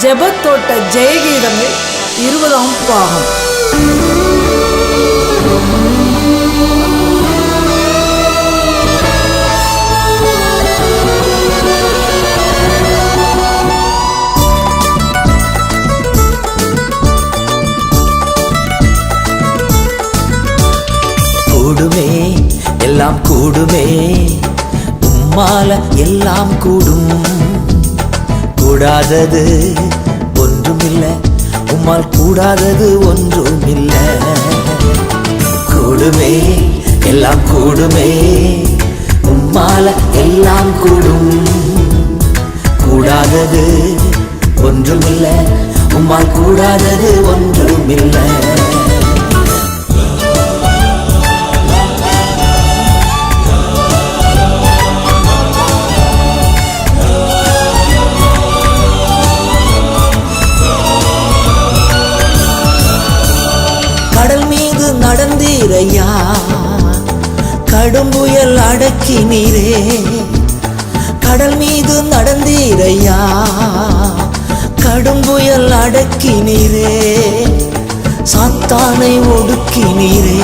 ஜெபத்தோட்ட ஜெயகீதங்கள் 20ஆம் பாகம். கூடுமே எல்லாம் கூடுமே, உம்மால எல்லாம் கூடும். கூடாதது ஒன்றுமில்லை, உம்மால் கூடாதது ஒன்றுமில்லை. கூடுமே எல்லாம் கூடுமே, உம்மால எல்லாம் கூடும். கூடாதது ஒன்றுமில்லை, உம்மால் கூடாதது ஒன்றுமில்லை. கடல் மீது நடந்தீரையா, கடும் புயல் அடக்கினீரே. கடல் மீது நடந்தீரையா, கடும் புயல் அடக்கினீரே. சாத்தானை ஒடுக்கினீரே,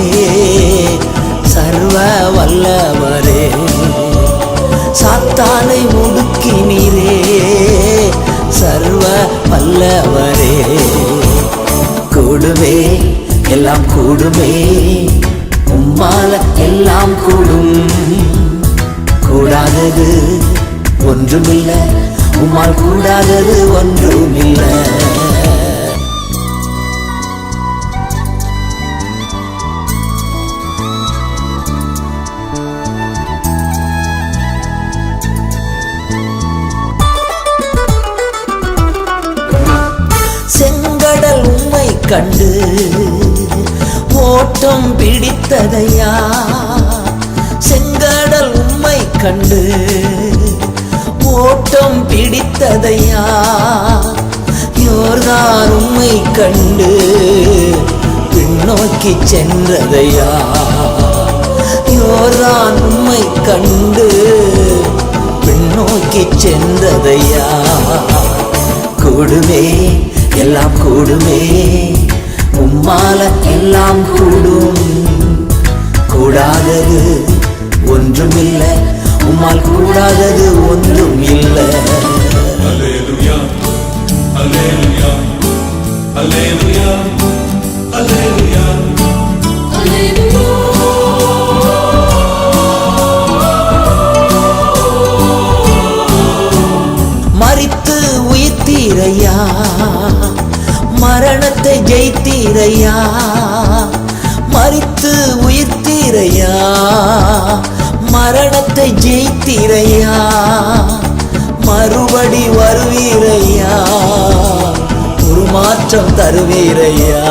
சர்வ வல்லவரே. சாத்தானை ஒடுக்கினீரே, சர்வ வல்லவரே. கூடுமே எல்லாம் கூடுமே, உம்மால எல்லாம் கூடும். கூடாதது ஒன்றுமில்லை, உம்மால் கூடாதது ஒன்றுமில்லை. செங்கடல் உம்மை கண்டு ஓட்டம் பிடித்ததையா. செங்கடல் உம்மை கண்டு ஓட்டம் பிடித்ததையா. யோர்தான் உம்மை கண்டு பின்னோக்கி சென்றதையா. யோர்தான் உம்மை கண்டு பின்னோக்கி சென்றதையா. கூடுமே எல்லாம் கூடுமே, உம்மால எல்லாம் கூடும். கூடாதது ஒன்றுமில்லை, உம்மால் கூடாதது ஒன்றும் இல்லை. அல்லேலூயா அல்லேலூயா அல்லேலூயா அல்லேலூயா அல்லேலூயா. மரித்து உயிர்த்தீரையா, மரணத்தை ஜெயித்தீரையா. மரித்து உயிர்த்தீரையா, மரணத்தை ஜெயித்தீரையா. மறுபடி வருவீரையா, ஒரு மாற்றம் தருவீரையா.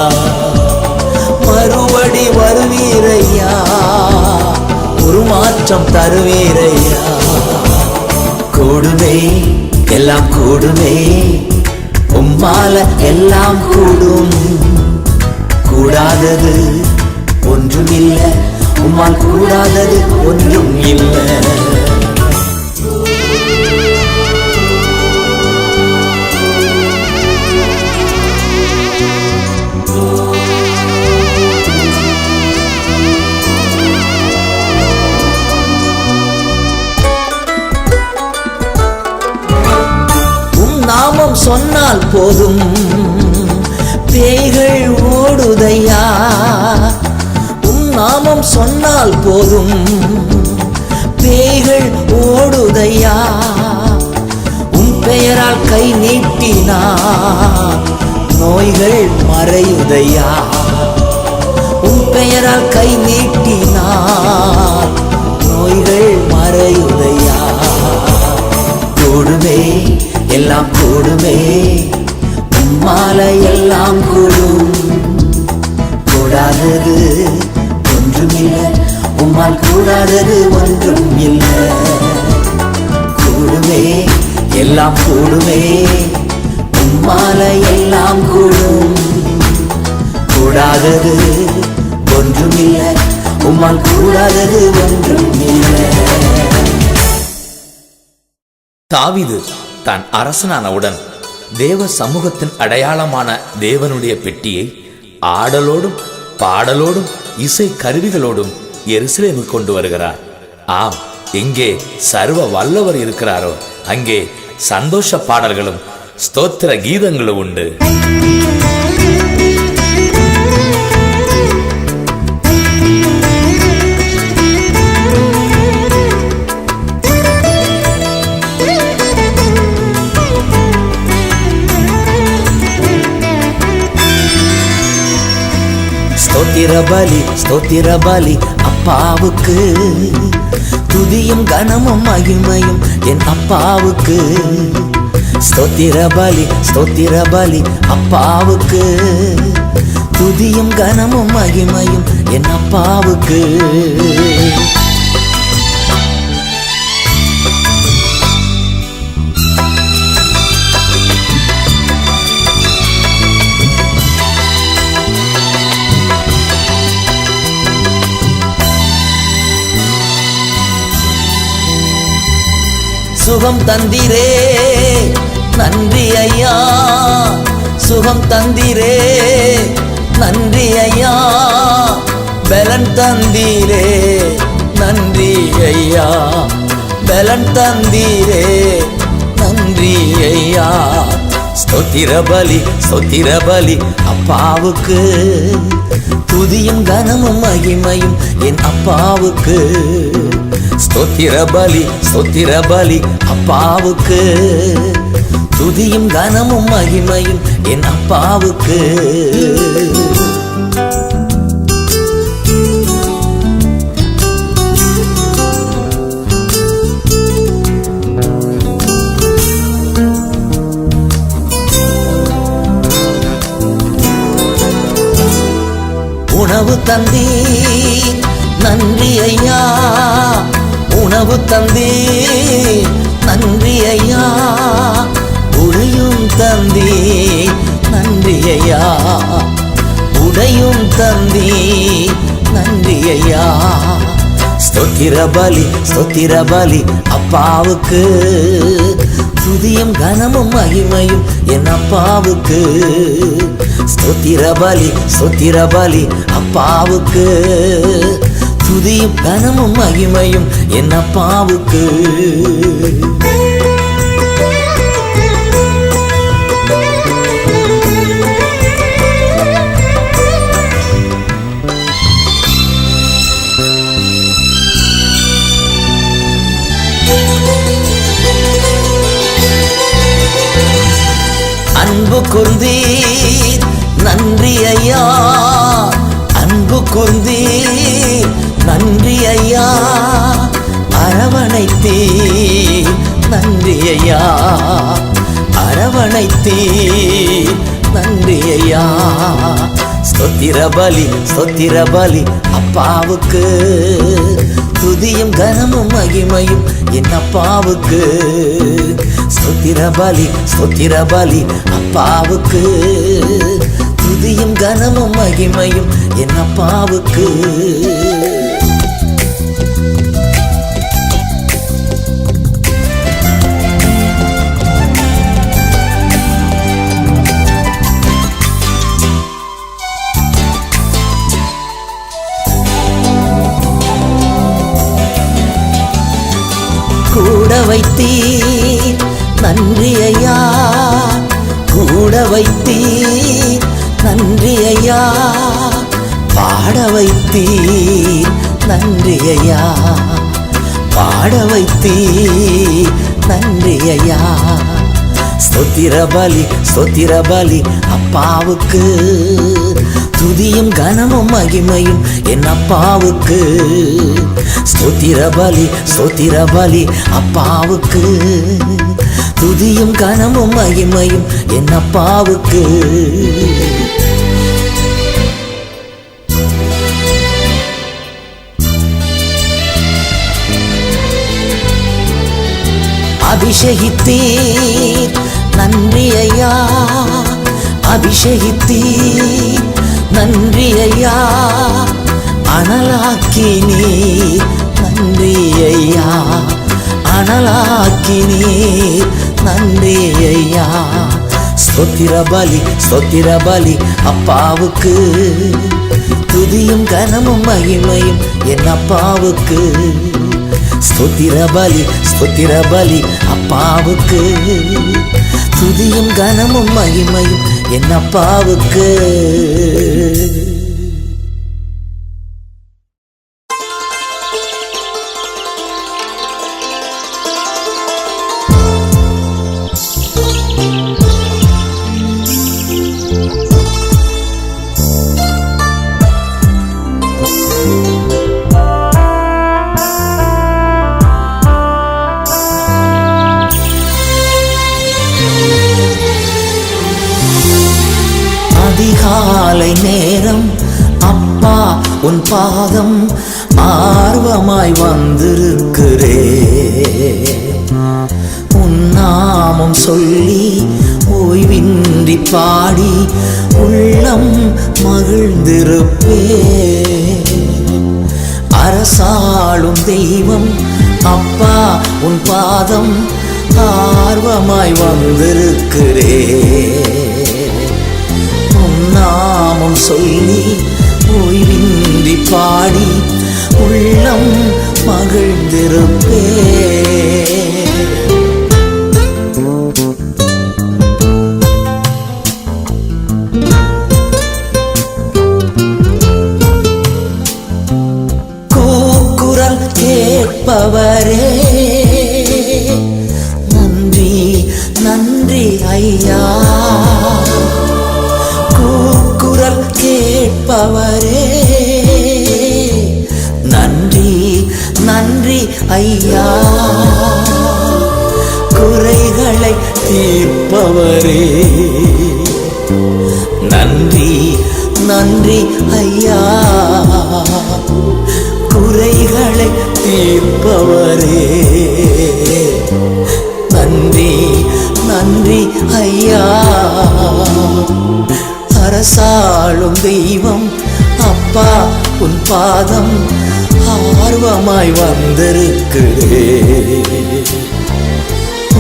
மறுபடி வருவீரையா, ஒரு மாற்றம் தருவீரையா. கூடுமே எல்லாம் கூடுமே, உம்மால எல்லாம் கூடும். கூடாதது ஒன்றுமில்லை, உம்மால் கூடாதது ஒன்றும் இல்லை. நாமம் சொன்னால் போதும், பேய்கள் ஓடுதையா. உம் நாமம் சொன்னால் போதும், பேய்கள் ஓடுதையா. உம் பெயரால் கை நீட்டினார், நோய்கள் மறையுதையா. உம் பெயரால் கை நீட்டினார், நோய்கள் மறையுதையா. கூடுமே எல்லாம் கூடுமே, உம்மால எல்லாம் கூடும். கூடாதது ஒன்றுமில்லை, உம்மால் கூடாதது ஒன்றும் இல்லை. கூடுமே எல்லாம் கூடுமே, உம்மால எல்லாம் கூடும். கூடாதது ஒன்றுமில்லை, உம்மால் கூடாதது ஒன்றும் இல்லை. தாவீது தான் அரசனானவுடன் தேவ சமூகத்தின் அடையாளமான தேவனுடைய பெட்டியை ஆடலோடும் பாடலோடும் இசை கருவிகளோடும் எருசலேமுக்கு கொண்டு வருகிறார். ஆம், எங்கே சர்வ வல்லவர் இருக்கிறாரோ அங்கே சந்தோஷ பாடல்களும் ஸ்தோத்திர கீதங்களும் உண்டு. ஸ்தோத்திர பலி அப்பாவுக்கு, துதியும் கனமும் மகிமையும் என் அப்பாவுக்கு. ஸ்தோத்திர பலி அப்பாவுக்கு, துதியும் கனமும் மகிமையும் என் அப்பாவுக்கு. சுகம் தந்திரே நன்றி ஐயா, சுகம் தந்திரே நன்றி ஐயா, பலன் தந்தீரே நன்றி ஐயா, பலன் தந்தீரே நன்றி ஐயா. ஸ்தோத்திர பலி அப்பாவுக்கு, துதியும் கனமும் மகிமையும் என் அப்பாவுக்கு. ஸ்தோத்திர பலி அப்பாவுக்கு, துதியும் கனமும் மகிமையும் என் அப்பாவுக்கு. உணவு தந்தீர் நன்றி ஐயா, உணவு தந்தீர் நன்றி ஐயா, உடையும் தந்தீர் நன்றி ஐயா, உடையும் தந்தீர் நன்றி ஐயா. ஸ்தோத்திர பலி அப்பாவுக்கு, துதியும் கனமும் மகிமையும் என் அப்பாவுக்கு. ஸ்தோத்திர பலி அப்பாவுக்கு, துதியும் கனமும் மகிமையும் என் அப்பாவுக்கு. அன்பு கூர்ந்தீர் நன்றி ஐயா, அன்பு கூர்ந்தீர் நன்றி ஐயா, அரவணைத்தீர் நன்றி ஐயா, அரவணைத்தீர் நன்றி ஐயா. ஸ்தோத்திர பலி அப்பாவுக்கு, துதியும் கனமும் மகிமையும் என் அப்பாவுக்கு. ஸ்தோத்திர பலி அப்பாவுக்கு, துதியும் கனமும் மகிமையும் என் அப்பாவுக்கு. கூட வைத்தீர் நன்றி ஐயா, கூட வைத்தீர் நன்றி ஐயா, பாட வைத்தீர் நன்றி ஐயா, பாட வைத்தீர் நன்றி ஐயா. ஸ்தோத்திர பலி அப்பாவுக்கு, துதியும் கனமும் மகிமையும் என் அப்பாவுக்கு. ஸ்தோத்திர பலி அப்பாவுக்கு, துதியும் கனமும் மகிமையும் என் அப்பாவுக்கு. அபிஷேகித்தீர் நன்றி ஐயா, அபிஷேகித்தீர் நன்றி ஐயா, அனலாக்கினீர் நன்றி ஐயா, அனலாக்கினீர் நன்றி ஐயா. ஸ்தோத்திர பலி அப்பாவுக்கு, துதியும் கனமும் மகிமையும் என் அப்பாவுக்கு. ஸ்தோத்திர பலி அப்பாவுக்கு, துதியும் கனமும் மகிமையும் என் அப்பாவுக்கு. அதிகாலை நேரம் அப்பா உன் பாதம் ஆர்வமாய் வந்திருக்கிறே. உன் நாமம் சொல்லி ஓய்வின்றி பாடி உள்ளம் மகிழ்ந்திருப்பே. அரசாளும் தெய்வம் அப்பா உன் பாதம் ஆர்வமாய் வந்திருக்கிறே. நாமம் சொல்லி ஓய்வின்றி பாடி உள்ளம் மகிழ்ந்திருப்பே. கூக்குரல் கேட்பவரே நன்றி நன்றி ஐயா. குரல் கேட்பவரே நன்றி நன்றி ஐயா. குறைகளை தீர்ப்பவரே நன்றி நன்றி ஐயா. குறைகளை தீர்ப்பவரே நன்றி நன்றி ஐயா. அரசாளும் தெய்வம் அப்பா உன் பாதம் ஆர்வமாய் வந்திருக்கிறே.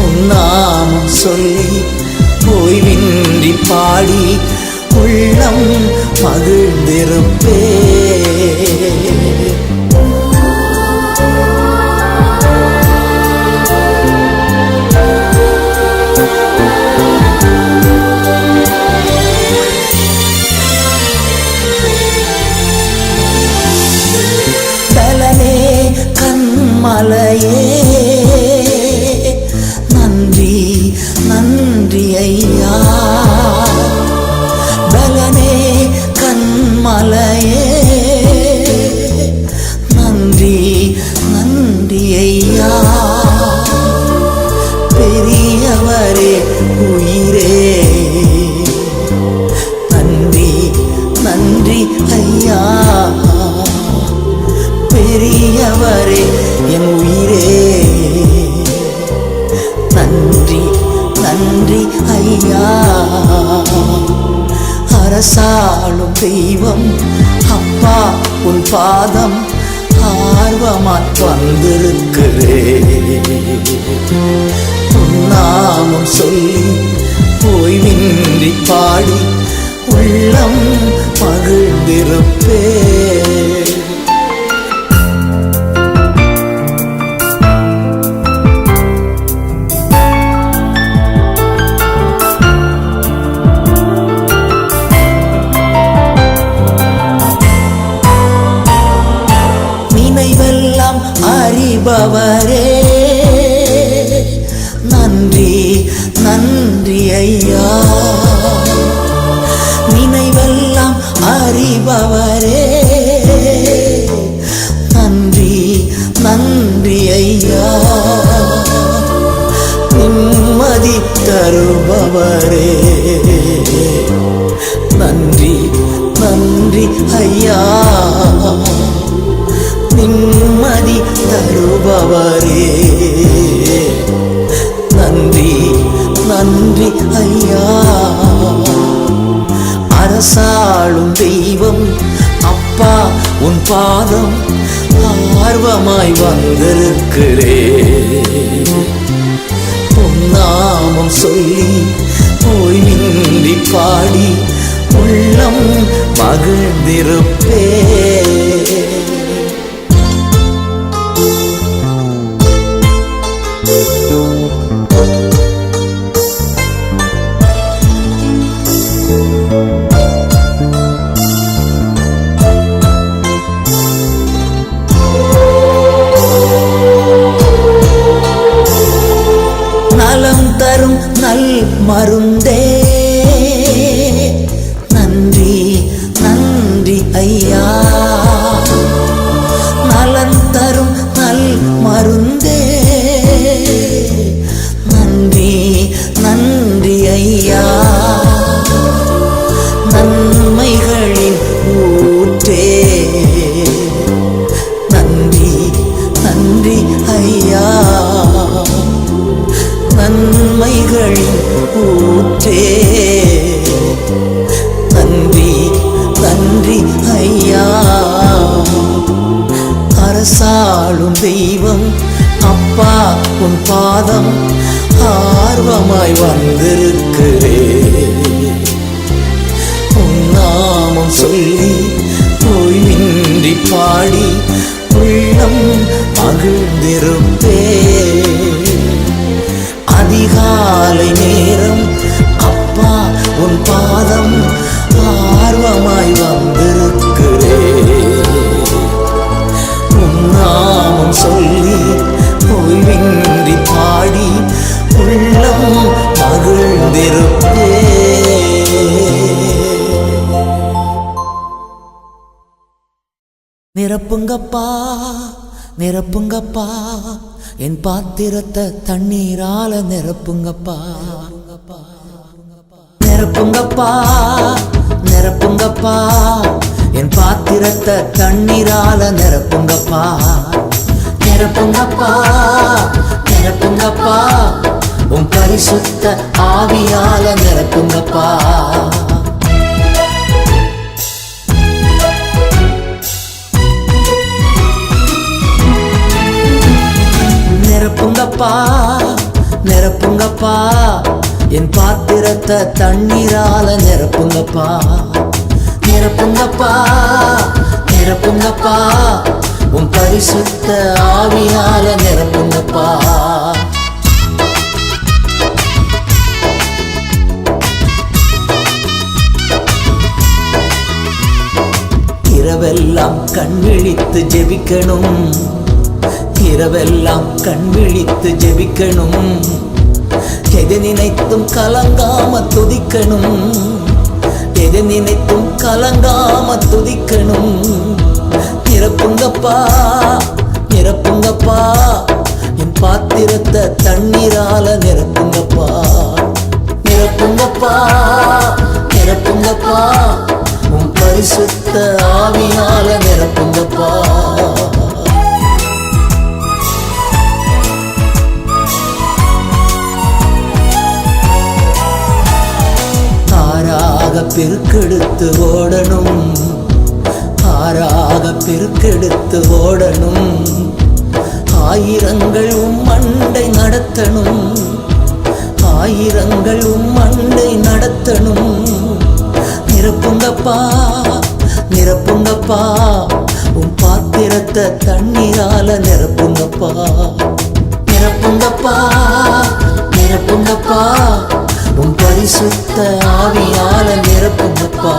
உன் நாமம் சொல்லி ஓய்வின்றி பாடி உள்ளம் மகிழ்ந்திருப்பே. மலையே நன்றி நன்றி ஐயா. பலனே கண்மலையே நன்றி நன்றி ஐயா. பெரியவரே உயிரே நன்றி நன்றி ஐயா. பெரியவரே என் உயிரே நன்றி நன்றி ஐயா. அரசாளும் தெய்வம் அப்பா உன் பாதம் ஆர்வமாய் வந்திருக்கிறே. உன் நாமம் சொல்லி ஓய்வின்றி பாடி உள்ளம் மகிழ்ந்திருப்பே. நினைவெல்லாம் அறிபவரே நன்றி நன்றி ஐயா. நினைவெல்லாம் அறிபவரே நன்றி நன்றி ஐயா. நிம்மதி தருபவரே நன்றி நன்றி ஐயா. நிம்மதி தருபவரே நன்றி நன்றி ஐயா. அரசாளும் தெய்வம் அப்பா உன் பாதம் ஆர்வமாய் வந்திருக்கிறே. உன் நாமம் சொல்லி ஓய்வின் பாடி உள்ளம் மகிழ்ந்திருப்பே. நலம் தரும் நல் மருந்தே, நன்றி நன்றி ஐயா. நலம் தரும் நல் மருந்தே, நன்றி நன்றி ஐயா. நன்மைகளின் ஊற்றே, நன்றி நன்றி ஐயா. நன்மைகளின் ஊற்றே, நன்றி நன்றி ஐயா. அரசாளும் தெய்வம் அப்பா உன் பாதம் ஆர்வமாய் வந்திருக்கிறேன். உன் நாமம் சொல்லி ஓய்வின்றி பாடி உள்ளம் மகிழ்ந்திருப்பே. அதிகாலை நேரம் அப்பா உன் பாதம் ஆர்வமாய் வந்திருக்கிறேன். உன் நாமம் சொல்லி ஓய்வின்றி பாடி உள்ளம் மகிழ்ந்திருப்பே. நிரப்புங்கப்பா நிரப்புங்கப்பா, என் பாத்திரத்தை தண்ணீரால நிரப்புங்கப்பா. நிரப்புங்கப்பா நிரப்புங்கப்பா, என் பாத்திரத்தை தண்ணீரால நிரப்புங்கப்பா. நிரப்புங்கப்பா நிரப்புங்கப்பா, உன் பரிசுத்த ஆவியால நிரப்புங்கப்பா. நிரப்புங்கப்பா நிரப்புங்கப்பா, என் பாத்திரத்தை தண்ணீரால நிரப்புங்கப்பா. நிரப்புங்கப்பா நிரப்புங்கப்பா, உன் பரிசுத்த ஆவியால நிரப்புங்கப்பா. இரவெல்லாம் கண் விழித்து ஜெபிக்கணும், இரவெல்லாம் கண் விழித்து ஜெபிக்கணும். எதை நினைத்தும் கலங்காம துதிக்கணும், எதை நினைத்தும் கலங்காம துதிக்கணும். நிரப்புங்கப்பா நிரப்புங்கப்பா, என் பாத்திரத்தை தண்ணீரால நிரப்புங்கப்பா. நிரப்புங்கப்பா நிரப்புங்கப்பா, உன் பரிசுத்த ஆவியால நிரப்புங்கப்பா. ஆறாக பெருக்கெடுத்து ஓடணும், ஆறாக பெருக்கெடுத்து ஓடணும். ஆயிரங்கள் மண்டை நடத்தணும், ஆயிரங்கள் மண்டை நடத்தணும். நிரப்புங்கப்பா நிரப்புங்கப்பா, உன் பாத்திரத்தை தண்ணீரால நிரப்புங்கப்பா. நிரப்புங்கப்பா நிரப்புங்கப்பா, உன் பரிசுத்த ஆவியால நிரப்புங்கப்பா.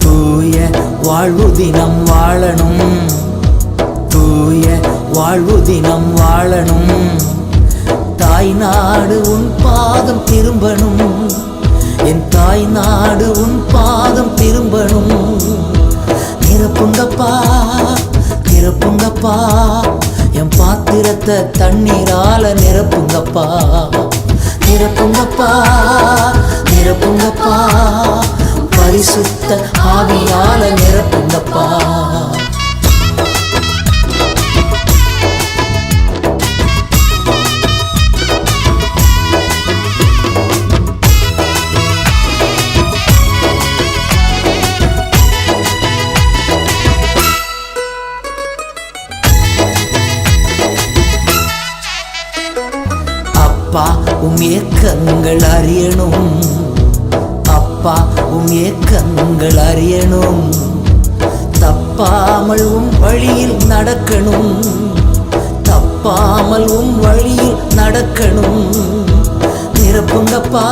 தூய வாழ்வு தினம் வாழணும், தூய வாழ்வு தினம் வாழணும். தாய் நாடு உன் பாதம் திரும்பணும், என் தாய் நாடு உன் பாதம் திரும்பணும். நிரப்புங்கப்பா நிரப்புங்கப்பா, என் பாத்திரத்தை தண்ணீரால நிரப்புங்கப்பா. நிரப்புங்கப்பா நிரப்புங்கப்பா, பரிசுத்த ஆவியால நிரப்புங்கப்பா. ஏக்கங்கள் அறியணும். அப்பா உம் ஏக்கங்கள் அறியணும். தப்பாமல் உம் வழியில் நடக்கணும். தப்பாமல் உம் வழியில் நடக்கணும். நிரப்புங்கப்பா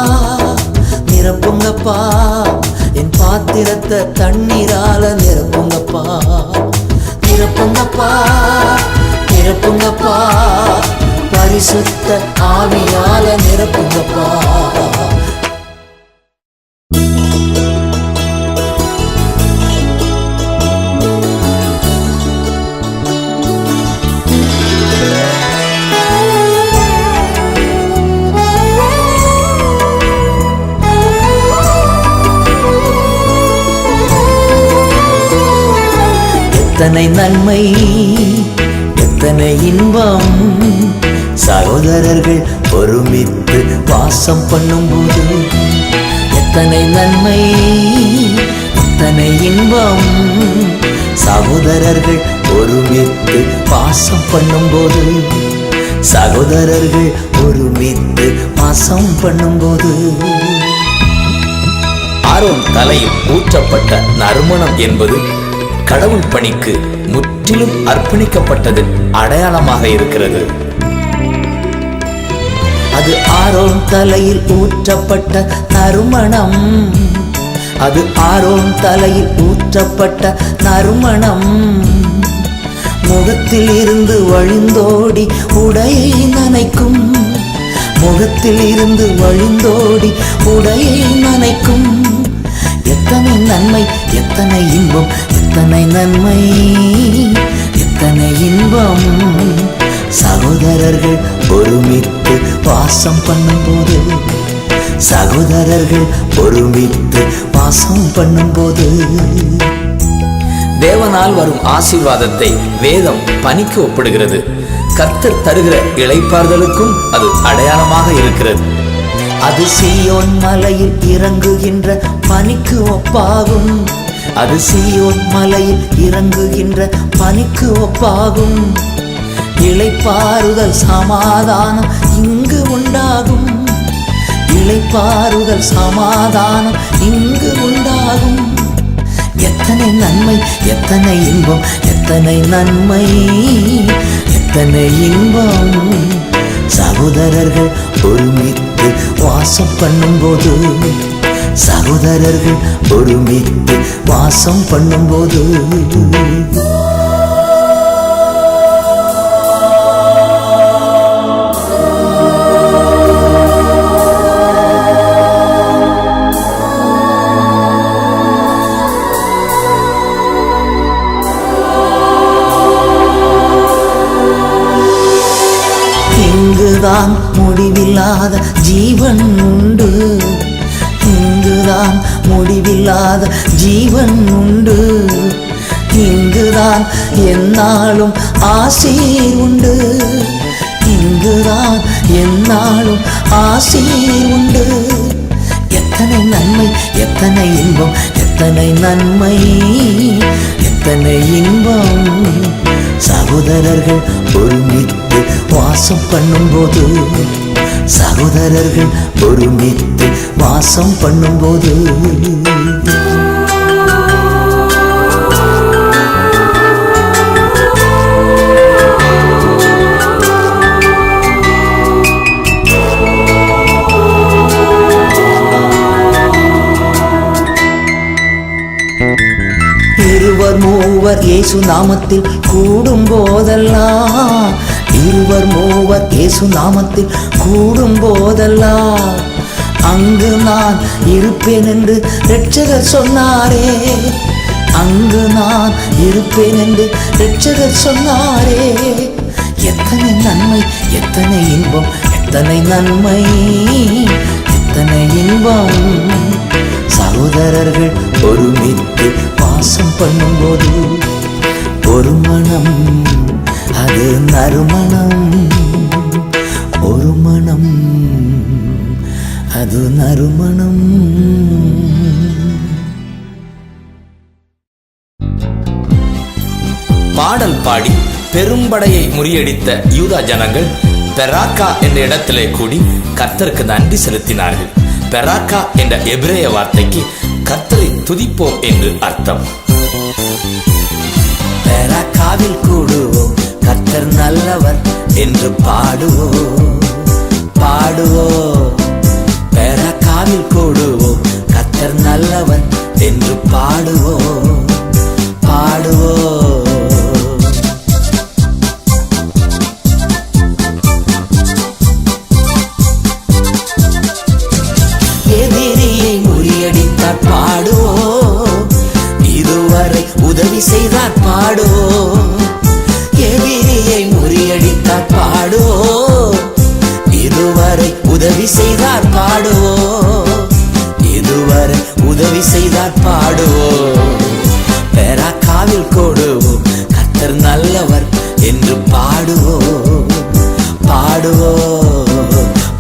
நிரப்புங்கப்பா, என் பாத்திரத்தை தண்ணீரால நிரப்புங்கப்பா. நிரப்புங்கப்பா நிரப்புங்கப்பா, பரிசுத்த ஆவியால நிரப்புங்கப்பா. எத்தனை நன்மை எத்தனை இன்பம், சகோதரர்கள் ஒருமித்து வாசம் பண்ணும்போது. எத்தனை நன்மை எத்தனை இன்பம், சகோதரர்கள் ஒருமித்து வாசம் பண்ணும்போது. சகோதரர்கள் ஒருமித்து வாசம் பண்ணும்போது. ஆரோன் தலையில் ஊற்றப்பட்ட நறுமணம் என்பது கடவுள் பணிக்கு முற்றிலும் அர்ப்பணிக்கப்பட்டது அடையாளமாக இருக்கிறது. அது ஆரோன் தலையில் ஊற்றப்பட்ட நறுமணம். அது ஆரோன் தலையில் ஊற்றப்பட்ட நறுமணம். முகத்தில் இருந்து வழிந்தோடி உடையை நனைக்கும். முகத்தில் இருந்து வழிந்தோடி உடையை நனைக்கும். எத்தனை நன்மை எத்தனை இன்பம், எத்தனை நன்மை எத்தனை இன்பம், சகோதரர்கள் ஒருமித்து வாசம் பண்ணும்போது. சகோதரர்கள் ஒருமித்து வாசம் பண்ணும்போது. தேவனால் வரும் ஆசீர்வாதத்தை வேதம் பனிக்கு ஒப்பிடுகிறது. கர்த்தர் தருகிற இளைப்பாறுதலுக்கும் அது அடையாளமாக இருக்கிறது. அது சீயோன் மலையில் இறங்குகின்ற பனிக்கு ஒப்பாகும். அது சீயோன் மலையில் இறங்குகின்ற பனிக்கு ஒப்பாகும். இளைப்பாறுதல் சமாதானம் இங்கு உண்டாகும். இளைப்பாறுதல் சமாதானம் இங்கு உண்டாகும். எத்தனை நன்மை எத்தனை இன்பம், எத்தனை நன்மை எத்தனை இன்பம், சகோதரர்கள் ஒருமித்து வாசம் பண்ணும்போது. சகோதரர்கள் ஒருமித்து வாசம் பண்ணும்போது. இங்குதான் முடிவில்லாத ஜீவன் உண்டு. இங்குதான் முடிவில்லாத ஜீவன் உண்டு. இங்குதான் எந்நாளும் ஆசீர் உண்டு. இங்குதான் எந்நாளும் ஆசீர் உண்டு. எத்தனை நன்மை எத்தனை இன்பம், எத்தனை நன்மை எத்தனை இன்பம், சகோதரர்கள் ஒருமித்து வாசம் பண்ணும்போது. சகோதரர்கள் ஒருமித்து வாசம் பண்ணும்போது. இருவர் மூவர் இயேசு நாமத்தில் கூடும் போதெல்லாம். இருவர் மூவர் இயேசு நாமத்தில் கூடும் போதெல்லாம். அங்கு நான் இருப்பேன் என்று இரட்சகர் சொன்னாரே. அங்கு நான் இருப்பேன் என்று இரட்சகர் சொன்னாரே. எத்தனை நன்மை எத்தனை இன்பம், எத்தனை நன்மை எத்தனை இன்பம், சகோதரர்கள் ஒருமித்து வாசம் பண்ணும்போது. ஒரு மனம் அது நறுமணம். ஒரு மனம் அது நறுமணம். பாடல் பாடி பெரும்படையை முறியடித்த யூதா ஜனங்கள் பெராக்கா என்ற இடத்திலே கூடி கர்த்தருக்கு நன்றி செலுத்தினார்கள். பெராக்கா என்ற எபிரேய வார்த்தைக்கு கர்த்தரை துதிப்போம் என்று அர்த்தம். பெராக்காவில் கூடுவோம், கர்த்தர் நல்லவர் என்று பாடுவோம் பாடுவோம். பெராக்காவில் கூடுவோம், கர்த்தர் நல்லவர் என்று பாடுவோம் பாடுவோம். எதிரியை முறியடித்தார் பாடுவோம், இதுவரை உதவி செய்தார் பாடுவோம். எதிரியை முறியடித்தார் பாடுவோம், இதுவரை உதவி செய்தார் பாடுவோம். இதுவரை உதவி செய்தார் பாடுவோம். பெராக்காவில் கூடுவோம், கர்த்தர் நல்லவர் என்று பாடுவோம் பாடுவோம்.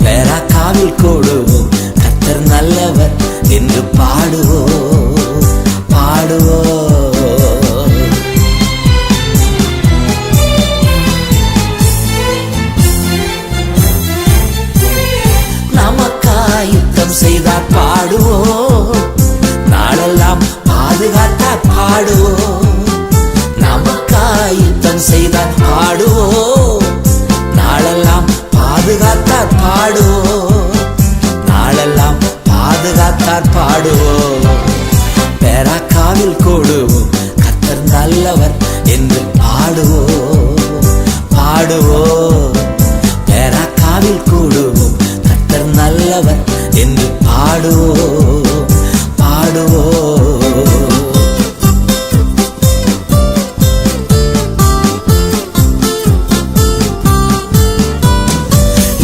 பெராக்காவில் கூடுவோம், கர்த்தர் நல்லவர் என்று பாடுவோம் பாடுவோம். நமக்காய் யுத்தம் செய்தார் பாடுவோம், நாளெல்லாம் பாதுகாத்தார் பாடுவோம். நமக்காய் யுத்தம் செய்தார் பாடுவோம், நாளெல்லாம் பாதுகாத்தார் பாடுவோம். நாளெல்லாம் பாதுகாத்தார் பாடுவோம். பெராக்காவில் கூடுவோம், கர்த்தர் நல்லவர் என்று பாடுவோம் பாடுவோம். பெராக்காவில் கூடுவோம், கர்த்தர் நல்லவர் என்று பாடுவோம் பாடுவோம்.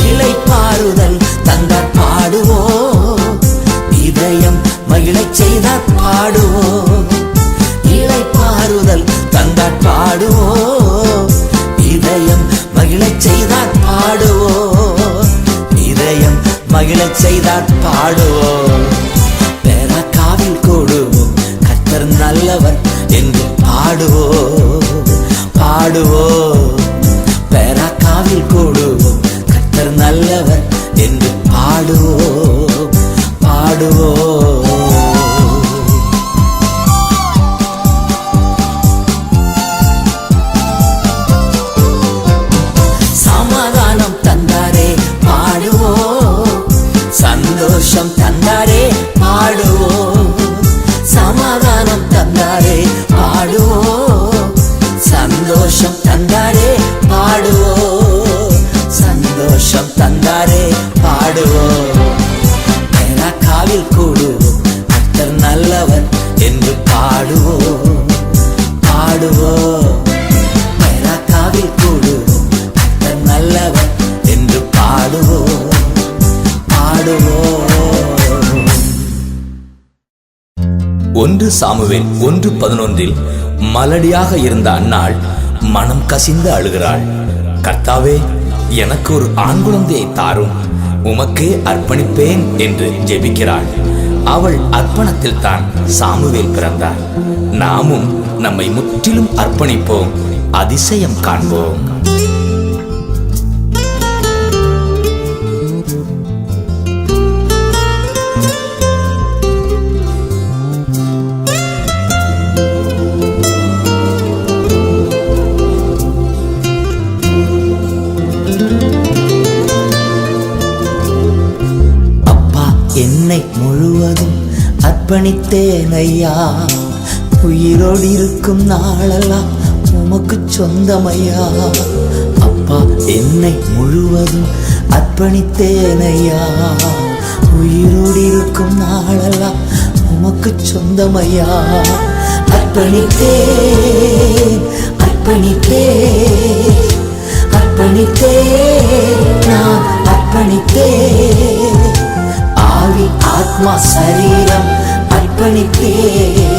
இளைப்பாறுதல் தந்தார் பாடுவோம், இதயம் மகிழச் செய்தார் பாடுவோம். இளைப்பாறுதல் தந்தார் பாடுவோம், இதயம் மகிழச் செய்தார் பாடுவோம். இதயம் மகிழச் செய்தார் பாடுவோம். பெராக்காவில் கூடுவோம், கர்த்தர் நல்லவர் என்று பாடுவோம் பாடுவோம். பெராக்காவில் கூடுவோம், கர்த்தர் நல்லவர் என்று பாடுவோம் பாடுவோம். சமாதானம் தந்தாரே பாடுவோம், சந்தோஷம் தந்தாரே பாடுவோம். சமாதானம் தந்தாரே பாடுவோம், சந்தோஷம் தந்தாரே பாடுவோம். சந்தோஷம் தந்தாரே பாடுவோம். பெராக்காவில் கூடுவோம், கர்த்தர் நல்லவர் என்று பாடுவோம் பாடுவோம். பெராக்காவில் கூடுவோம், கர்த்தர் நல்லவர் என்று பாடுவோம் பாடுவோம். 1 சாமுவேல் 1:11 மலடியாக இருந்த அன்னாள் மனம் கசிந்து அழுகிறாள். கர்த்தாவே, எனக்கு ஒரு ஆண் குழந்தையை தாரும், உமக்கே அர்ப்பணிப்பேன் என்று ஜெபிக்கிறாள். அவள் அர்ப்பணத்தில் தான் சாமுவேல் பிறந்தார். நாமும் நம்மை முற்றிலும் அர்ப்பணிப்போம், அதிசயம் காண்போம். என்னை முழுவதும் அர்ப்பணித்தேன் ஐயா, உயிரோடு இருக்கும் நாளெல்லாம் உமக்கு சொந்தமையா. அப்பா, என்னை முழுவதும் அர்ப்பணித்தேன் ஐயா, உயிரோடு இருக்கும் நாளெல்லாம் உமக்கு சொந்தமையா. அர்ப்பணித்தேன் அர்ப்பணித்தேன் அர்ப்பணித்தேன், நான் அர்ப்பணித்தேன். ஆவி ஆத்மா சரீரம் அர்ப்பணித்தேன்,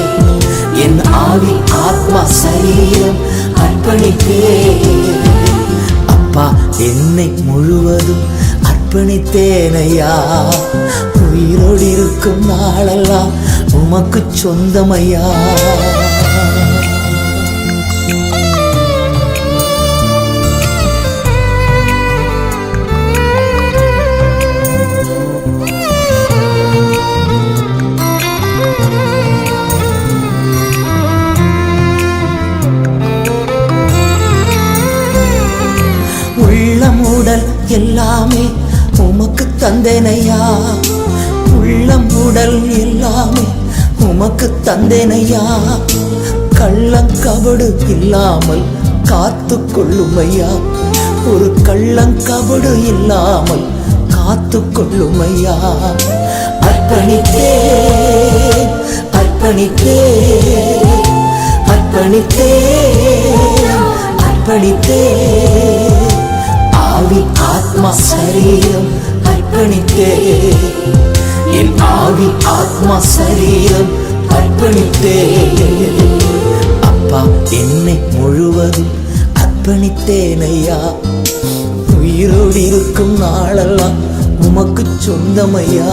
என் ஆவி ஆத்மா சரீரம் அர்ப்பணித்தேன். அப்பா, என்னை முழுவதும் அர்ப்பணித்தேன் ஐயா, உயிரோடு இருக்கும் நாளெல்லாம் உமக்கு சொந்தமையா. தந்தேனையா, உள்ளம் உடல் எல்லாமே உமக்கு தந்தேனையா. கள்ளங்கபடு இல்லாமல் காத்து கொள்ளுமையா, ஒரு கள்ளங்கபடு இல்லாமல் காத்து கொள்ளுமையா. அர்ப்பணித்தேன் அர்ப்பணித்தேன் அர்ப்பணித்தேன் அர்ப்பணித்தேன், ஆவி ஆத்மா சரீரம் அர்ப்பணித்தேன், என் ஆவி ஆத்மா சரீரம் அர்ப்பணித்தேன். அப்பா என்னை முழுவதும் அர்ப்பணித்தேனையா, உயிரோடு இருக்கும் நாளெல்லாம் உமக்கு சொந்தமையா.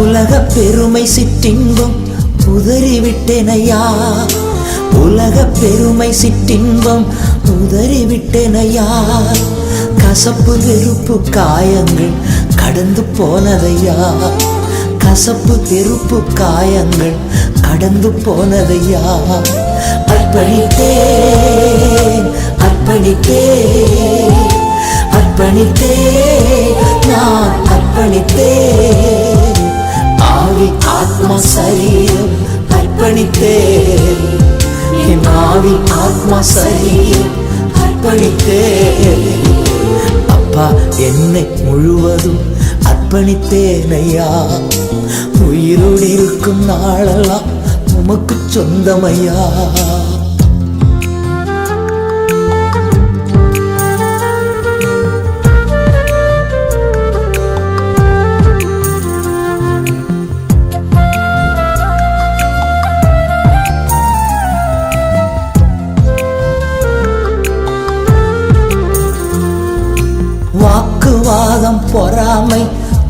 உலக பெருமை சிற்றின்பம் உதறிவிட்டேனையா, உலக பெருமை சிற்றின்பம் உதறிவிட்டேனையா. கசப்பு வெறுப்பு காயங்கள் கடந்து போனதையா, கசப்பு வெறுப்பு காயங்கள் கடந்து போனதையா. அர்ப்பணித்தேன் அர்ப்பணித்தேன் அர்ப்பணித்தேன், நான் அர்ப்பணித்தேன், ஆவி ஆத்மா சரீரம் அர்ப்பணித்தேன், என் ஆவி ஆத்மா சரீரம் அர்ப்பணித்தேன். அப்பா என்னை முழுவதும் அர்ப்பணித்தேனையா, உயிரோடு இருக்கும் நாளெல்லாம் உமக்கு சொந்தமையா. வாக்குவாதம் பொறாமை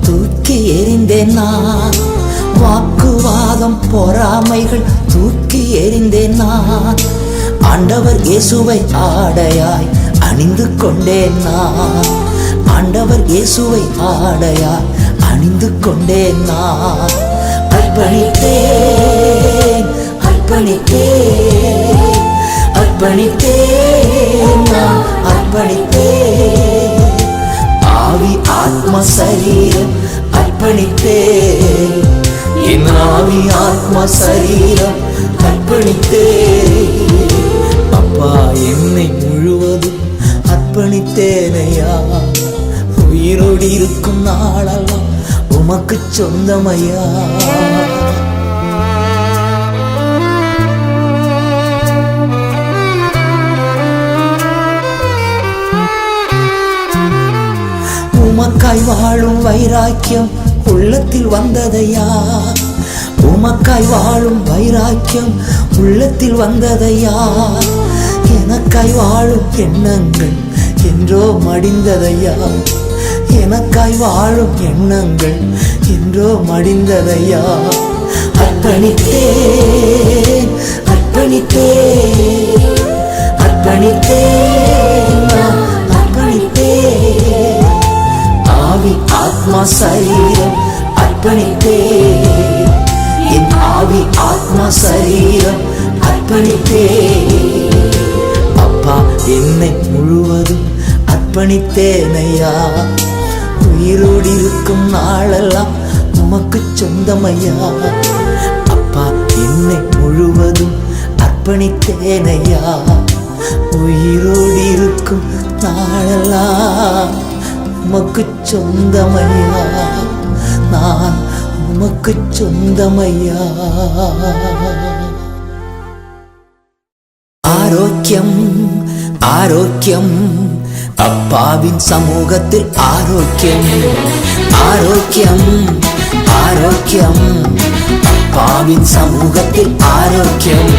தூக்கி எறிந்தேன் நான், வாக்குவாதம் பொறாமைகள் தூக்கி எறிந்தேன் நான். ஆண்டவர் இயேசுவை ஆடையாய் அணிந்து கொண்டேன் நான், ஆண்டவர் இயேசுவை ஆடையாய் அணிந்து கொண்டேன் நான். அர்ப்பணித்தேன் அர்ப்பணித்தேன் அர்ப்பணித்தேன், நான் அர்ப்பணித்தேன், ஆவி ஆத்மா சரீரம் அர்ப்பணித்தேன், என் ஆவி ஆத்மா சரீரம் அர்ப்பணித்தேன். அப்பா என்னை முழுவதும் அர்ப்பணித்தேனையா, உயிரோடு இருக்கும் நாளெல்லாம் உமக்கு சொந்தமையா. உமக்காய் வாழும் வைராக்கியம் உள்ளத்தில் வந்ததையா, உமக்காய் வாழும் வைராக்கியம் உள்ளத்தில் வந்ததையா. எனக்காய் வாழும் எண்ணங்கள் என்றோ மடிந்ததையா, எனக்காய் வாழும் எண்ணங்கள் என்றோ மடிந்ததையா. அர்ப்பணித்தேன் அர்ப்பணித்தேன் அர்ப்பணித்தேன், நான் அர்ப்பணித்தேன், ஆவி ஆத்மா சரீரம் அர்ப்பணித்தேன், என் ஆவி ஆத்மா சரீரம் அர்ப்பணித்தேன். அப்பா என்னை முழுவதும் அர்ப்பணித்தேனையா, உயிரோடு இருக்கும் நாளெல்லாம் உமக்கு சொந்தமையா. அப்பா என்னை முழுவதும் அர்ப்பணித்தேனையா, உயிரோடு இருக்கும் நாளெல்லாம் உமக்கு சொந்தமையா, நான் உமக்கு சொந்தமையா. ஆரோக்கியம் ஆரோக்கியம், அப்பாவின் சமூகத்தில் ஆரோக்கியம் ஆரோக்கியம் ஆரோக்கியம், அப்பாவின் சமூகத்தில் ஆரோக்கியம்.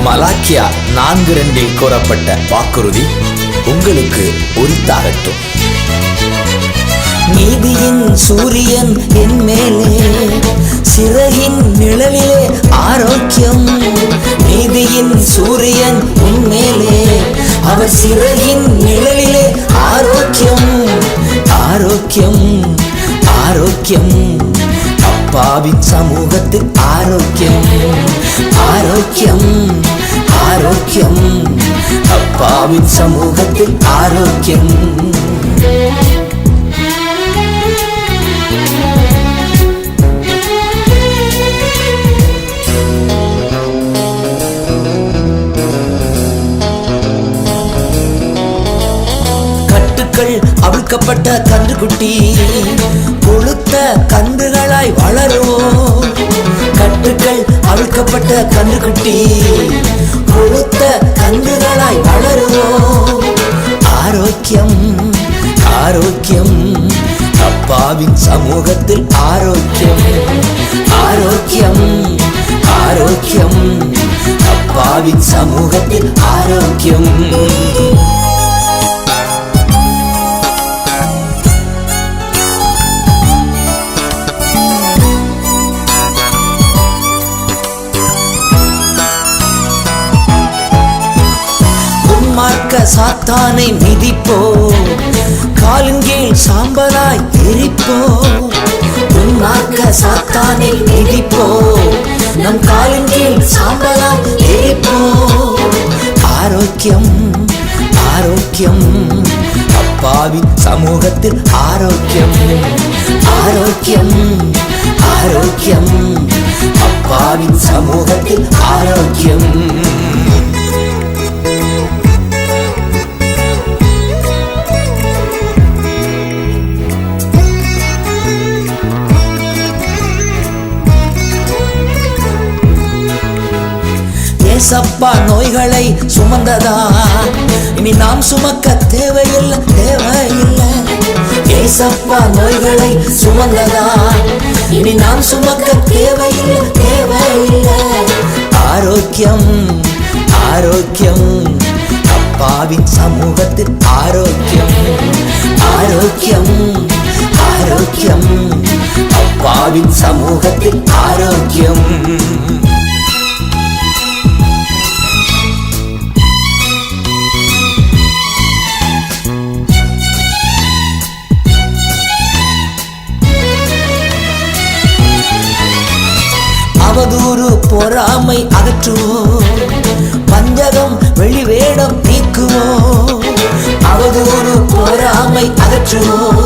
மலாக்கியா 4:2 கூறப்பட்ட வாக்குறுதி உங்களுக்கு உரித்தாகட்டும். நீதியின் சூரியன் என் மேலே, சிறகின் நிழலிலே ஆரோக்கியம். நீதியின் சூரியன் என் மேலே, அவர் சிறகின் நிழலிலே ஆரோக்கியம். ஆரோக்கியம் ஆரோக்கியம் அப்பாவின் சமூகத்தில் ஆரோக்கியம். ஆரோக்கியம் ஆரோக்கியம் அப்பாவின் சமூகத்தில் ஆரோக்கியம். கட்டுக்கள் அவிழ்க்கப்பட்ட கன்றுக்குட்டி கொழுத்த கன்றுகளாய் வளருவோம். கட்டுக்கள் அவிழ்க்கப்பட்ட கன்றுக்குட்டி கொழுத்த கன்றுகளாய் வளருவோம். ஆரோக்கியம் ஆரோக்கியம் அப்பாவின் சமூகத்தில் ஆரோக்கியம். ஆரோக்கியம் ஆரோக்கியம் அப்பாவின் சமூகத்தில் ஆரோக்கியம். சாத்தானை மிதிப்போ, காலின் கீழ் சாம்பலாய் எரிப்போ. உன்மார்க்க சாத்தானை மிதிப்போ, நம் காலின் கீழ் சாம்பலாய் எரிப்போ. ஆரோக்கியம் ஆரோக்கியம் அப்பாவின் சமூகத்தில் ஆரோக்கியம். ஆரோக்கியம் ஆரோக்கியம் அப்பாவின் சமூகத்தில் ஆரோக்கியம். ஏசப்பா நோய்களை சுமந்ததா, இனி நாம் சுமக்க தேவையில்லை தேவையில்லை. ஏசப்பா நோய்களை சுமந்ததா, இனி நாம் சுமக்க தேவையில்லை தேவையில்லை. ஆரோக்கியம் ஆரோக்கியம் அப்பாவின் சமூகத்தில் ஆரோக்கியம். ஆரோக்கியம் ஆரோக்கியம் அப்பாவின் சமூகத்தில் ஆரோக்கியம். அவதூறு பொறாமை அகற்றுவோம், வஞ்சகம் வெளிவேடம் நீக்குவோம். அவதூறு பொறாமை அகற்றுவோம்,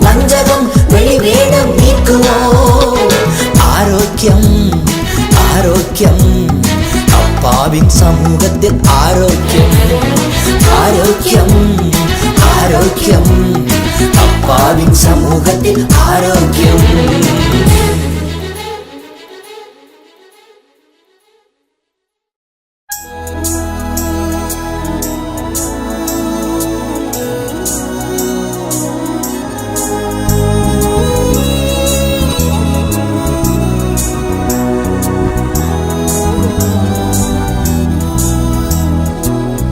வஞ்சகம் வெளிவேடம் நீக்குவோம். ஆரோக்கியம் ஆரோக்கியம் அப்பாவின் சமூகத்தில் ஆரோக்கியம். ஆரோக்கியம் ஆரோக்கியம் அப்பாவின் சமூகத்தில் ஆரோக்கியம்.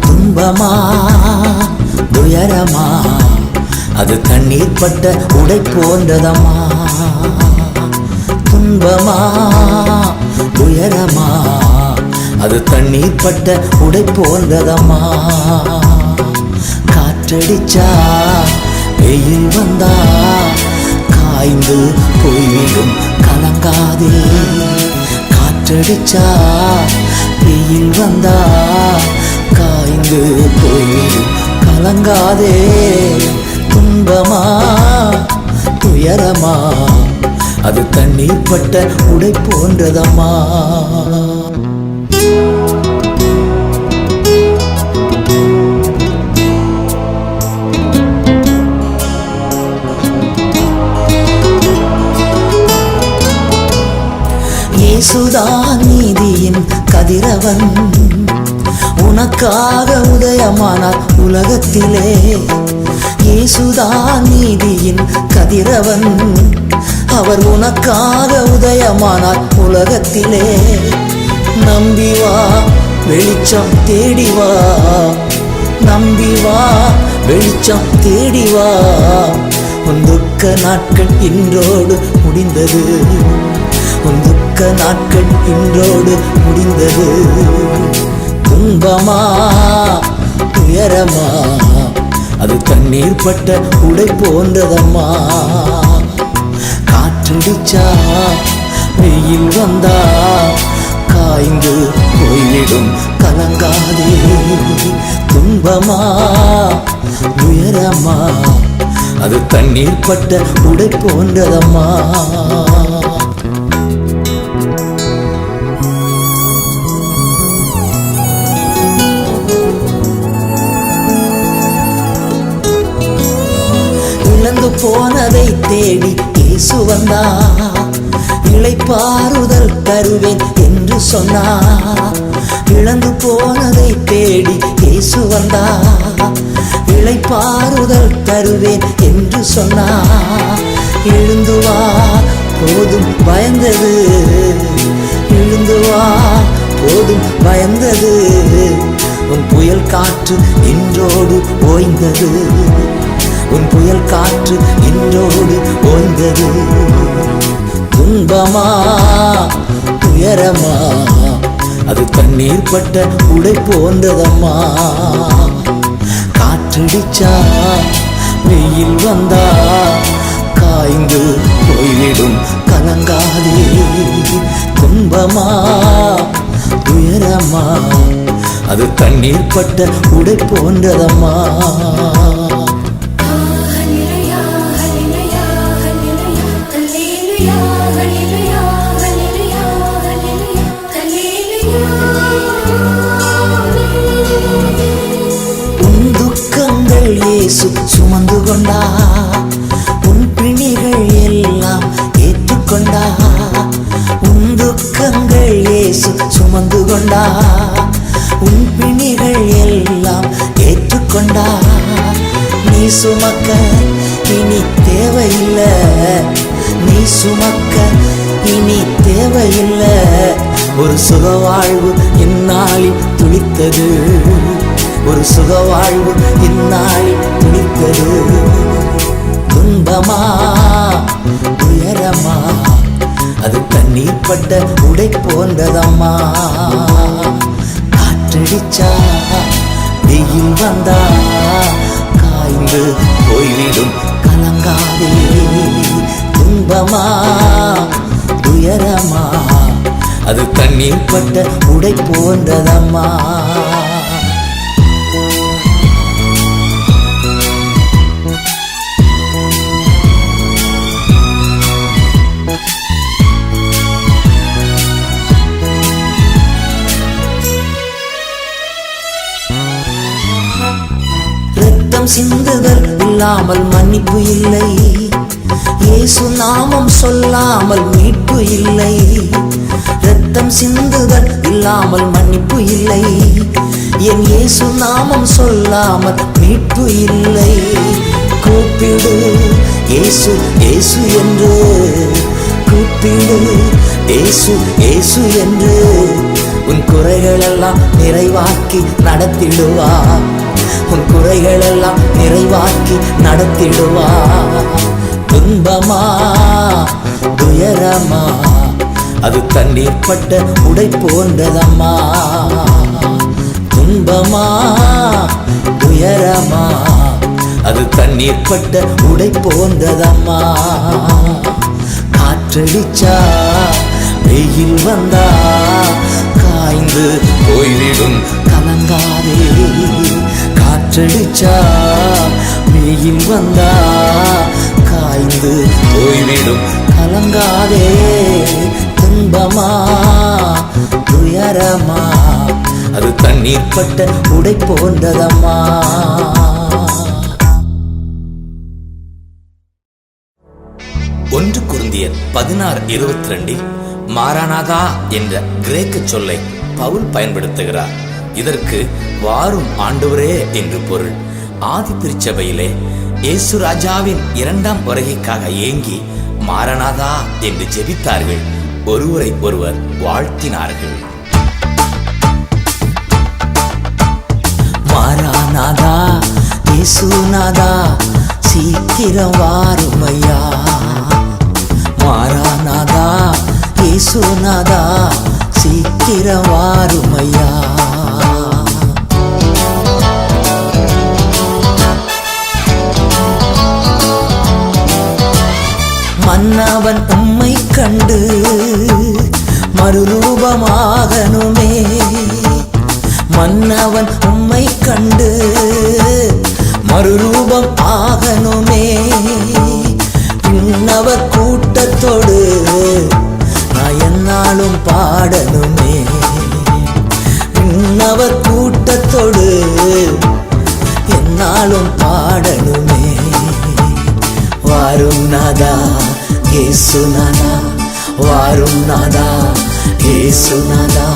துன்பமா துயரமா அது தண்ணீர் பட்ட உடை போன்றதம்மா. துன்பமா துயரமா அது தண்ணீர் பட்ட உடை போன்றதம்மா. காற்றடிச்சா வெயில் வந்தா காய்ந்து போய்விடும் கலங்காதே. காற்றடிச்சா வெயில் வந்தா காய்ந்து போய்விடும் கலங்காதே. துன்பமா துயரமா அது தண்ணீர் பட்ட உடை போன்றதம்மா. இயேசுதான் நீதியின் கதிரவன், உனக்காக உதயமானார் உலகத்திலே. இயேசுதான் நீதியின் கதிரவன், அவர் உனக்காக உதயமானார் உலகத்திலே. நம்பி வா வெளிச்சம் தேடி வா, நம்பி வா வெளிச்சம் தேடி வா. உன் துக்க நாட்கள் இன்றோடு முடிந்தது. உன் துக்க நாட்கள் இன்றோடு முடிந்தது. துன்பமா துயரமா அது தண்ணீர் பட்ட உடை போன்றதம்மா. காற்றடிச்சா வெயில் வந்தா காய்ந்து போய்விடும் கலங்காதே. துன்பமா துயரமா அது தண்ணீர் பட்ட உடை போன்றதம்மா. இழந்து போனதை தேடி இயேசு வந்தா. இளைப்பாறுதல் தருவேன் என்று சொன்னா. இழந்து போனதை தேடி இயேசு வந்தா. இளைப்பாறுதல் தருவேன் என்று சொன்னா. எழுந்து வா போதும் பயந்தது. எழுந்து வா போதும் பயந்தது. உன் புயல் காற்று இன்றோடு ஓய்ந்தது. உன் புயல் காற்று இன்றோடு ஓய்ந்தது. துன்பமா துயரமா அது தண்ணீர் பட்ட உடை போன்றதம்மா. காற்றடிச்சா வெயில் வந்தா காய்ந்து போய்விடும் கலங்காதே. துன்பமா துயரமா அது தண்ணீர் பட்ட உடை போன்றதம்மா. உன் துக்கங்கள் இயேசு சுமந்து கொண்டா. உன் பிணிகள் எல்லாம் ஏற்றுக்கொண்டா. உன் துக்கங்கள் இயேசு சுமந்து கொண்டா. உன் பிணிகள் எல்லாம் ஏற்றுக்கொண்டா. நீ சுமக்க இனி தேவையில்லை. நீ சுமக்க இனி தேவையில்லை. ஒரு சுகவாழ்வு இந்நாளில் துளித்தது. ஒரு சுகவாழ்வு இந்நாளில் துளித்தது. துன்பமா துயரமா அது தண்ணீர் பட்ட உடை போன்றதம்மா. காற்றடிச்சா வெயில் வந்தா காய்ந்து போய்விடும் கலங்காதே. துன்பமா துயரமா அது தண்ணீர் பட்ட உடை போன்றதம்மா. ரத்தம் சிந்துதல் இல்லாமல் மன்னிப்பு இல்லை. இயேசு நாமம் சொல்லாமல் மீட்பு இல்லை. ரத்தம் சிந்துதல் இல்லாமல் மன்னிப்பு இல்லை. என் இயேசு நாமம் சொல்லாமல் மீட்பு இல்லை. கூப்பிடு இயேசு இயேசு என்று. கூப்பிடு இயேசு இயேசு என்று. உன் குறைகளெல்லாம் நிறைவாக்கி நடத்திடுவா. உன் குறைகளெல்லாம் நிறைவாக்கி நடத்திடுவா. துன்பமா துயரமா அது தண்ணீர் பட்ட உடை போன்றதம்மா. துன்பமா துயரமா அது தண்ணீர் பட்ட உடை போன்றதம்மா. காற்றடிச்சா வெயில் வந்தா காய்ந்து போய்விடும் கலங்காதே. காற்றடிச்சா வெயில் வந்தா காய்ந்து போய்விடும் கலங்காதே. துன்பமா துயரமா அது தண்ணீர் பட்ட உடை போன்றதம்மா. ஒன்று கொரிந்தியர் 16:22 மாரானாதா என்ற கிரேக்க சொல்லை பவுல் பயன்படுத்துகிறார். இதற்கு வாரும் ஆண்டவரே என்று பொருள். ஆதி திருச்சபையிலே இயேசு ராஜாவின் 2ஆம் வருகைக்காக ஏங்கி மாரானாதா என்று ஜெபித்தார்கள். ஒருவரை ஒருவர் வாழ்த்தினார்கள். மாரானாதா இயேசுநாதா சீக்கிரம் வாருமையா. மாறானாதா இயேசுநாதா சீக்கிரம் வாருமையா. மன்னவன் உம்மை கண்டு மறுரூபமாகணுமே. மன்னவன் உம்மை கண்டு மறுரூபம் ஆகணுமே. பின்னவர் கூட்டத்தோடு நான் என்னாலும் பாடணுமே. பின்னவர் கூட்டத்தோடு என்னாலும் பாடணுமே. வாரும் நாதா இயேசுநாதா, வாரும் நாதா இயேசுநாதா,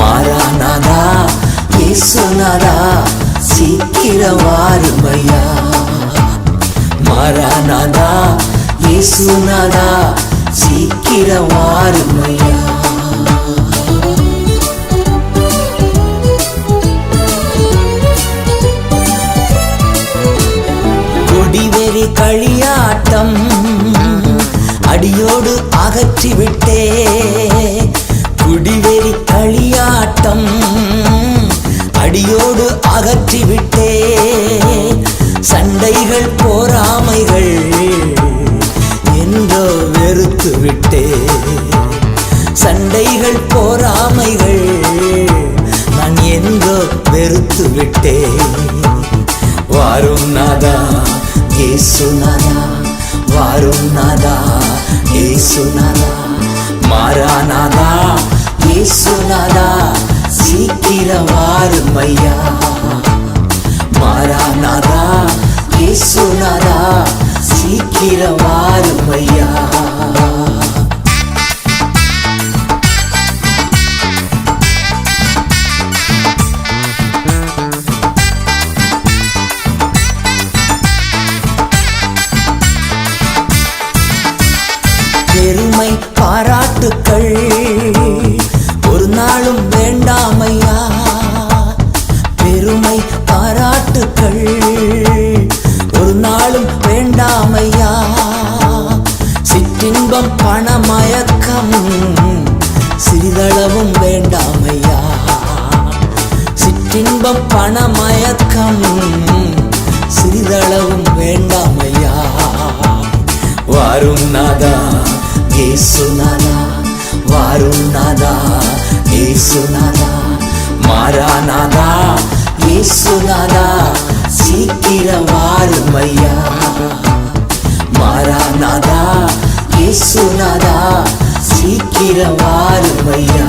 மாறானாதா இயேசுநாதா சீக்கிரம் வாருமையா. மாறானாதா இயேசுநாதா சீக்கிரம் வாருமையா. குடிவெறி களியாட்டம் அடியோடு அகற்றிவிட்டே. குடிவெறி களியாட்டம் அடியோடு அகற்றிவிட்டே. சண்டைகள் போராமைகள் என்றோ வெறுத்து விட்டே. சண்டைகள் போராமைகள் நான் என்றோ வெறுத்து விட்டே. வாரும் நாதா இயேசுநாதா, வாரும் நாதா இயேசுநாதா, மாறானாதா இயேசுநாதா சீக்கிரம் வாருமையா. மாறானாதா இயேசுநாதா சீக்கிரம் வாருமையா. பெருமை பாராட்டுக்கள் ஒரு நாளும் வேண்டாமையா. பெருமை பாராட்டுக்கள் ஒரு நாளும் வேண்டாமையா. சிற்றின்பம் பணமயக்கம் சிறிதளவும் வேண்டாமையா. சிற்றின்பம் பணமயக்கம் சிறிதளவும் வேண்டாமையா. வாரும் நாதா இயேசுநாதா, வாரும் நாதா இயேசுநாதா, மாறானாதா இயேசுநாதா சீக்கிரம் வாருமையா. மாறானாதா இயேசுநாதா சீக்கிரம் வாருமையா.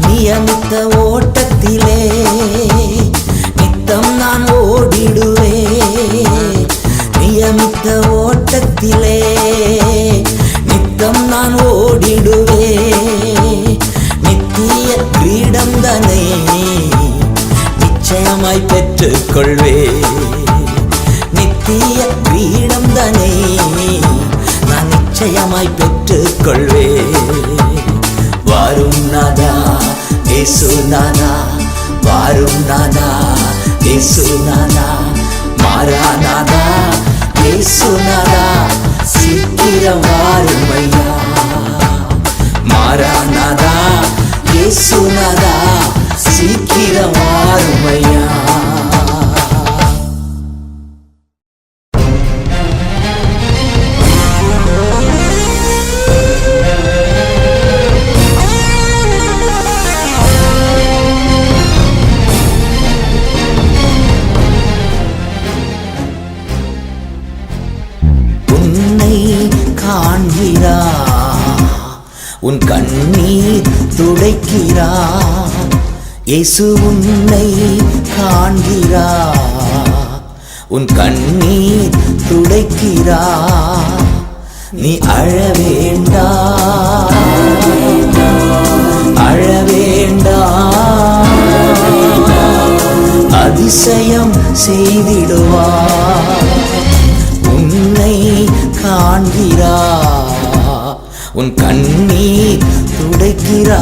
நியமித்த ஓட்டத்திலே நித்தம் நான் ஓடிடுவே. நியமித்த ஓட்டத்திலே நித்தம் நான் ஓடிடுவே. நித்திய கிரீடம் தனை நிச்சயமாய் பெற்றுக்கொள்வே. நித்திய கிரீடம் தனை நான் நிச்சயமாய் பெற்றுக்கொள்வே. வாரும் நாதா இயேசுநாதா, வாரும் நாதா இயேசுநாதா, மாறானாதா இயேசுநாதா சீக்கிரம் வாருமையா. மாறானாதா இயேசுநாதா சீக்கிரம் வாருமையா. காண்கிறா உன் கண்ணீர் துடைக்கிறா. இயேசு உன்னை காண்கிறா உன் கண்ணீர் துடைக்கிறா. நீ அழ வேண்டாம், அழ வேண்டாம், அதிசயம் செய்திடுவார். காண்கிறா, உன் கண்ணீர் துடைக்கிறா.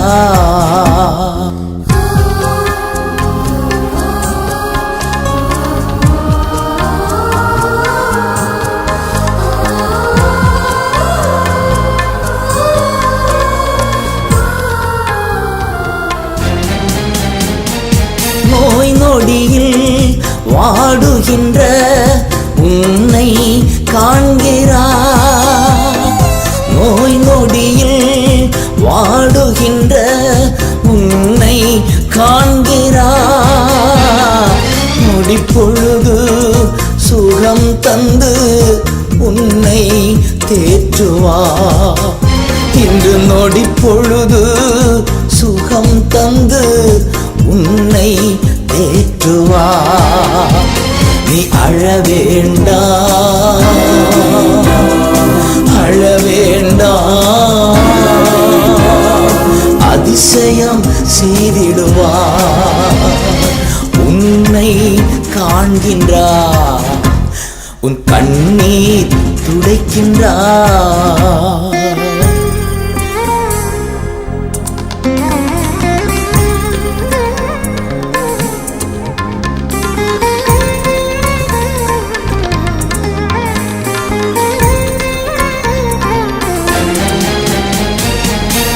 நோய் நொடியில் வாடுகின்ற உன்னை காண்கிறா, நோய் நொடியில் வாடுகின்ற உன்னை காண்கிறா. நொடிப்பொழுது சுகம் தந்து உன்னை தேற்றுவா, இன்று நொடிப்பொழுது சுகம் தந்து உன்னை தேற்றுவா. நீ அழ வேண்டாம், அழ வேண்டாம், அதிசயம் செய்திடுவா. உன்னை காண்கின்றா, உன் கண்ணீர் துடைக்கின்றா.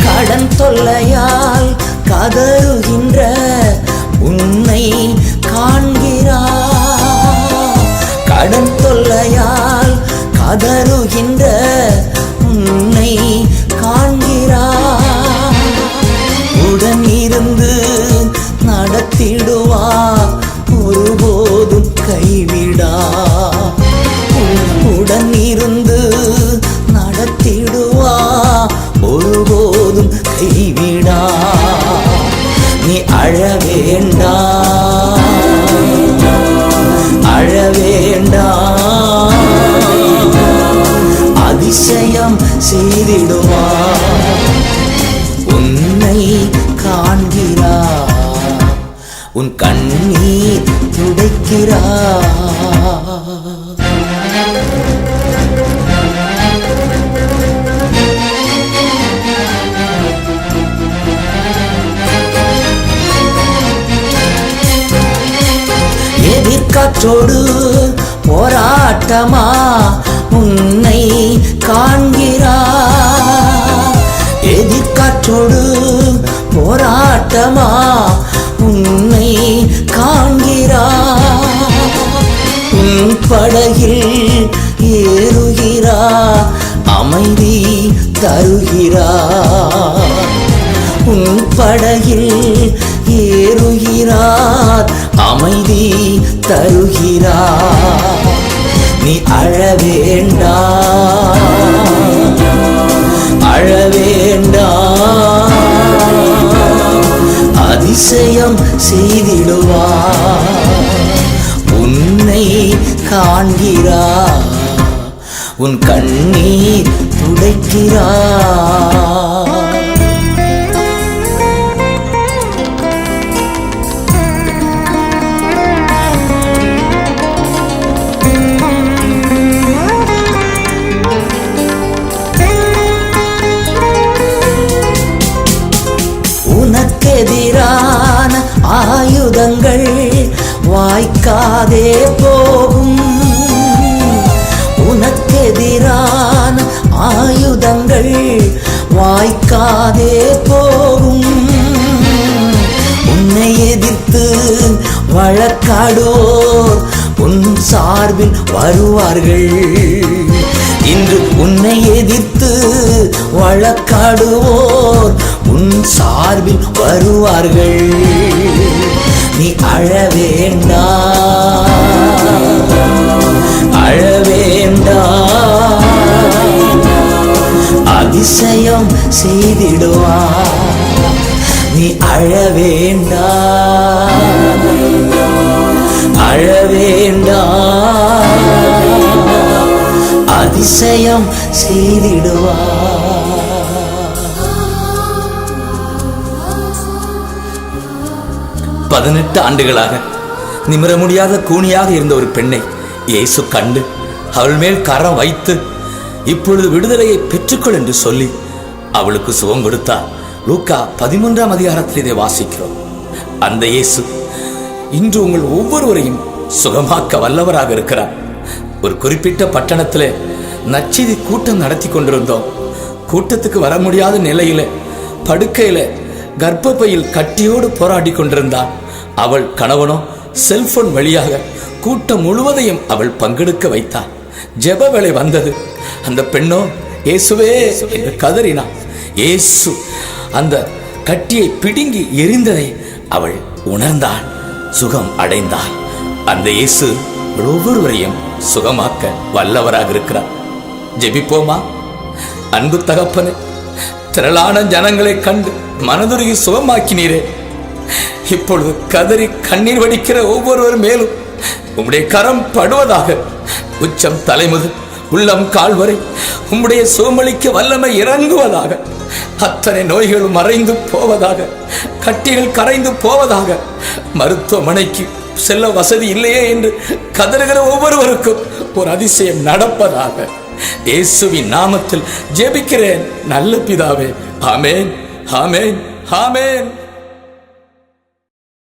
கடன் தொல்லையால் கதறுகின்ற உன்னை காண்கிறா, கடன் தொல்லையால் கதறுகின்ற உன்னை காண்கிறா. உடன் இருந்து நடத்திடுவா, ஒருபோதும் கைவிடா. உடன் இருந்து நடத்திடுவா, ஒருபோதும் கைவிடா. நீ அழ வேண்டாம், அழ வேண்டாம், அதிசயம் செய்திடுவா. உன்னை காண்கிறா, உன் கண்ணீர் துடைக்கிறா. எதிர்காற்றோடு போராட்டமா உன்னை காண்கிறா, எதிர்காற்றோடு போராட்டமா உன்னை காண்கிறா. உன் படகில் ஏறுகிறா, அமைதி தருகிறா. உன் படகில் ஏறுகிறார், அமைதி தருகிறார். நீ அழ வேண்டாம், அழ வேண்டாம், அதிசயம் செய்திடுவா. உன்னை காண்கிறா, உன் கண்ணீர் துடைக்கிறா. உனக்கெதிரான ஆயுதங்கள் வாய்க்காதே போகும், உனக்கெதிரான ஆயுதங்கள் வாய்க்காதே போகும். உன்னை எதிர்த்து வழக்காடுவோர் உன் சார்பில் வருவார்கள். இன்று உன்னை எதிர்த்து வழக்காடுவோர் உன் சார்பில் வருவார்கள். நீ அழ வேண்டாம், அழ வேண்டாம், அதிசயம் செய்திடுவா. நீ அழ வேண்டாம், அழ வேண்டாம், அதிசயம் செய்திடுவா. பதினெட்டு ஆண்டுகளாக நிமிர முடியாத கூனியாக இருந்த ஒரு பெண்ணை இயேசு கண்டு அவள் மேல் கரம் வைத்து இப்பொழுது விடுதலையை பெற்றுக்கொள் என்று சொல்லி அவளுக்கு சுகம் கொடுத்தார். லூக்கா 13ஆம் அதிகாரத்தில் இதை வாசிக்கிறோம். அந்த இயேசு இன்று உங்கள் ஒவ்வொருவரையும் சுகமாக்க வல்லவராக இருக்கிறார். ஒரு குறிப்பிட்ட பட்டணத்தில் நற்செய்தி கூட்டம் நடத்தி கொண்டிருந்தோம். கூட்டத்துக்கு வர முடியாத நிலையில படுக்கையில கர்ப்பப்பையில் கட்டியோடு போராடி கொண்டிருந்தாள். அவள் கணவனோ செல்போன் வழியாக கூட்டம் முழுவதையும் அவள் பங்கெடுக்க வைத்தாள். ஜெப வேளை வந்தது. அந்த பெண்ணோ இயேசுவே என்று கதறினாள். இயேசு அந்த கட்டியை பிடுங்கி எரிந்ததை அவள் உணர்ந்தாள், சுகம் அடைந்தாள். அந்த இயேசு ஒவ்வொருவரையும் சுகமாக்க வல்லவராக இருக்கிறார். ஜெபிப்போமா? அன்பு தகப்பனே, திரளான ஜனங்களை கண்டு மனதுருகி சுகமாக்கினீரே, இப்பொழுது கதறி கண்ணீர் வடிக்கிற ஒவ்வொருவர் மேலும் உம்முடைய கரம் படுவதாக. உச்சம் தலைமுதல் உள்ளம் கால் வரை உம்முடைய சுகமளிக்க வல்லமை இறங்குவதாக. அத்தனை நோய்கள் மறைந்து போவதாக, கட்டிகள் கரைந்து போவதாக. மருத்துவமனைக்கு செல்ல வசதி இல்லையே என்று கதறுகிற ஒவ்வொருவருக்கும் ஒரு அதிசயம் நடப்பதாக. இயேசுவின் நாமத்தில் ஜெபிக்கிறேன் நல்ல பிதாவே. ஆமென், ஆமென், ஆமென்.